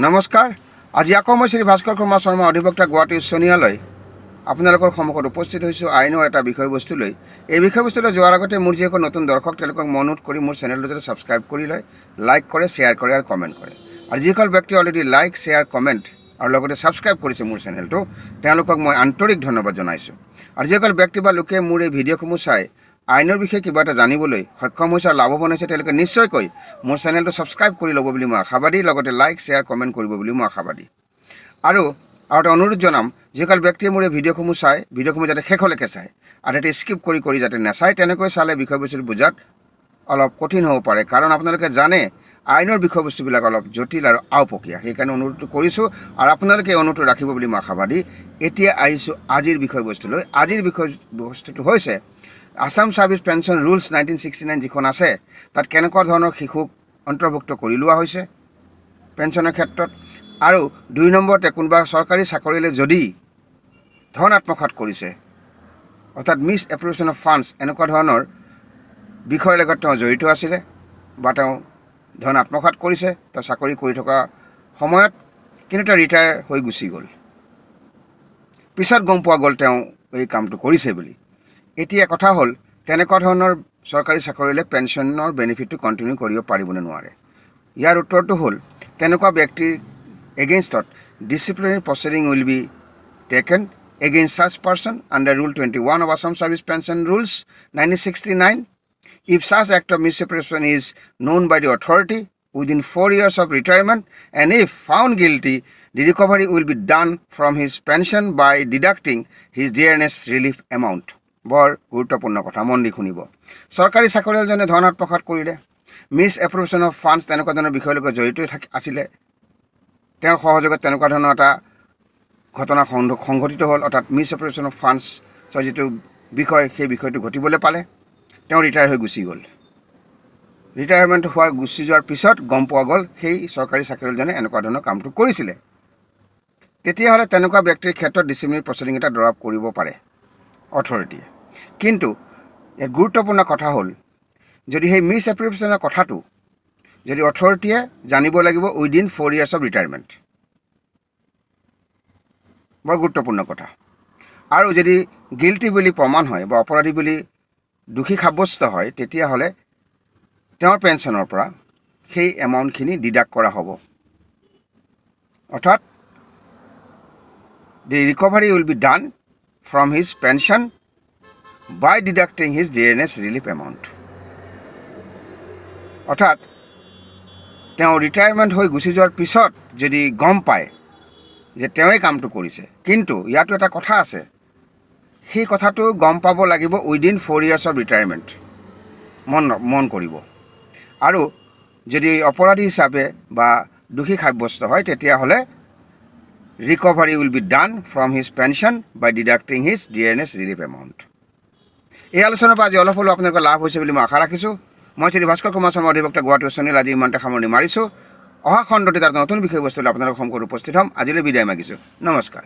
নমস্কাৰ। আজি আকৌ মই শ্ৰী ভাস্কৰ কুমাৰ শৰ্মা অধিবক্তা গুৱাহাটী উচ্চ ন্যায়ালয় আপোনালোকৰ সন্মুখত উপস্থিত হৈছোঁ আইনৰ এটা বিষয়বস্তু লৈ। এই বিষয়বস্তুলৈ যোৱাৰ আগতে মোৰ যিসকল নতুন দৰ্শক তেওঁলোকক অনুৰোধ কৰি মোৰ চেনেলটো যাতে ছাবস্ক্ৰাইব কৰি লয়, লাইক কৰে, শ্বেয়াৰ কৰে আৰু কমেণ্ট কৰে। আৰু যিসকল ব্যক্তি অলৰেডি লাইক, শ্বেয়াৰ, কমেণ্ট আৰু লগতে ছাবস্ক্ৰাইব কৰিছে মোৰ চেনেলটো, তেওঁলোকক মই আন্তৰিক ধন্যবাদ জনাইছোঁ। আৰু যিসকল ব্যক্তি বা লোকে মোৰ এই ভিডিঅ'সমূহ চাই আইনৰ বিষয়ে কিবা এটা জানিবলৈ সক্ষম হৈছে আৰু লাভৱান হৈছে, তেওঁলোকে নিশ্চয়কৈ মোৰ চেনেলটো ছাবস্ক্ৰাইব কৰি ল'ব বুলি মই আশাবাদী, লগতে লাইক, শ্বেয়াৰ, কমেণ্ট কৰিব বুলি মই আশাবাদী। আৰু এটা অনুৰোধ জনাম, যিসকল ব্যক্তিয়ে মোৰ এই ভিডিঅ'সমূহ চাই ভিডিঅ'সমূহ যাতে শেষলৈকে চায় আৰু এটা স্কিপ কৰি যাতে নাচায়, তেনেকৈ চালে বিষয়বস্তুটো বুজাত অলপ কঠিন হ'ব পাৰে। কাৰণ আপোনালোকে জানে আইনৰ বিষয়বস্তুবিলাক অলপ জটিল আৰু আওপকীয়া, সেইকাৰণে অনুৰোধটো কৰিছোঁ আৰু আপোনালোকে অনুৰোধটো ৰাখিব বুলি মই আশাবাদী। এতিয়া আহিছোঁ আজিৰ বিষয়বস্তুলৈ। আজিৰ বিষয়বস্তুটো হৈছে আছাম ছাৰ্ভিচ পেঞ্চন ৰুলছ 1969 যিখন আছে, তাত কেনেকুৱা ধৰণৰ শিশুক অন্তৰ্ভুক্ত কৰি লোৱা হৈছে পেঞ্চনৰ ক্ষেত্ৰত। আৰু 2 নম্বৰতে কোনোবা চৰকাৰী চাকৰিলৈ যদি ধন আত্মসাৎ কৰিছে, অৰ্থাৎ মিছ এপ্ৰপ্ৰিয়েশ্যন অফ ফাণ্ডছ, এনেকুৱা ধৰণৰ বিষয়ৰ লগত তেওঁ জড়িত আছিলে বা তেওঁ ধন আত্মসাৎ কৰিছে, তেওঁ চাকৰি কৰি থকা সময়ত, কিন্তু তেওঁ ৰিটায়াৰ হৈ গুচি গ'ল, পিছত গম পোৱা গ'ল তেওঁ এই কামটো কৰিছে বুলি। এতিয়া কথা হ'ল, তেনেকুৱা ধৰণৰ চৰকাৰী চাকৰিলৈ পেঞ্চনৰ বেনিফিটটো কণ্টিনিউ কৰিব পাৰিবনে নোৱাৰে। ইয়াৰ উত্তৰটো হ'ল, তেনেকুৱা ব্যক্তিৰ এগেইনষ্টত disciplinary proceeding will be taken against such person under Rule 21 of Assam Service Pension Rules 1969 if such act of misappropriation is known by the authority within 4 years of retirement, and if found guilty, the recovery will be done from his pension by deducting his dearness relief amount. বৰ গুৰুত্বপূৰ্ণ কথা, মন দি শুনিব। চৰকাৰী চাকৰিয়ালজনে ধন আত্মসাৎ কৰিলে, miss এপ্ৰপ্ৰিয়েশ্যন of funds তেনেকুৱা ধৰণৰ বিষয়ৰ লগত জড়িত আছিলে, তেওঁৰ সহযোগত তেনেকুৱা ধৰণৰ এটা ঘটনা সংঘটিত হ'ল, অৰ্থাৎ মিছ এপ্ৰপ্ৰিয়েশ্যন অফ ফাণ্ডছৰ যিটো বিষয়, সেই বিষয়টো ঘটিবলৈ পালে, তেওঁ ৰিটায়াৰ হৈ গুচি গ'ল। ৰিটায়াৰমেণ্ট গুচি যোৱাৰ পিছত গম পোৱা গ'ল সেই চৰকাৰী চাকৰিয়ালজনে এনেকুৱা ধৰণৰ কামটো কৰিছিলে। তেতিয়াহ'লে তেনেকুৱা ব্যক্তিৰ ক্ষেত্ৰত ডিচিপ্লিনাৰী প্ৰচিডিং এটা ড্ৰপ কৰিব পাৰে অথৰিটিয়ে। কিন্তু ইয়াত গুৰুত্বপূৰ্ণ কথা হ'ল, যদি সেই মিছ এপ্ৰপ্ৰিয়েশ্যনৰ কথাটো যদি অথৰিটিয়ে জানিব লাগিব উইদিন 4 years of ৰিটায়াৰমেণ্ট, বৰ গুৰুত্বপূৰ্ণ কথা। আৰু যদি গিল্টি বুলি প্ৰমাণ হয় বা অপৰাধী বুলি দোষী সাব্যস্ত হয়, তেতিয়াহ'লে তেওঁৰ পেঞ্চনৰ পৰা সেই এমাউণ্টখিনি ডিডাক্ট কৰা হ'ব, অৰ্থাৎ the recovery will be done from his pension by deducting his dearness relief amount. অৰ্থাৎ তেওঁ ৰিটায়াৰমেণ্ট হৈ গুচি যোৱাৰ পিছত যদি গম পায় যে তেওঁৱে কামটো কৰিছে, কিন্তু ইয়াতো এটা কথা আছে, সেই কথাটো গম পাব লাগিব উইদিন 4 years of ৰিটায়াৰমেণ্ট, মন কৰিব। আৰু যদি অপৰাধী হিচাপে বা দোষী সাব্যস্ত হয়, তেতিয়াহ'লে recovery will be done from his pension by deducting his dearness relief amount. এই আলোচনাৰ পৰা আজি অলপ হ'লেও আপোনালোকৰ লাভ হৈছে বুলি মই আশা ৰাখিছোঁ। মই শ্ৰী ভাস্কৰ কুমাৰ শৰ্মা অধিবক্তা গুৱাহাটী উচ্চ ন্যায়ালয় আজি ইমানতে সামৰণি মাৰিছোঁ। অহা খণ্ডটিত এটা নতুন বিষয়বস্তু লৈ আপোনালোকৰ সন্মুখত উপস্থিত হ'ম। আজিলৈ বিদায় মাগিছোঁ। নমস্কাৰ।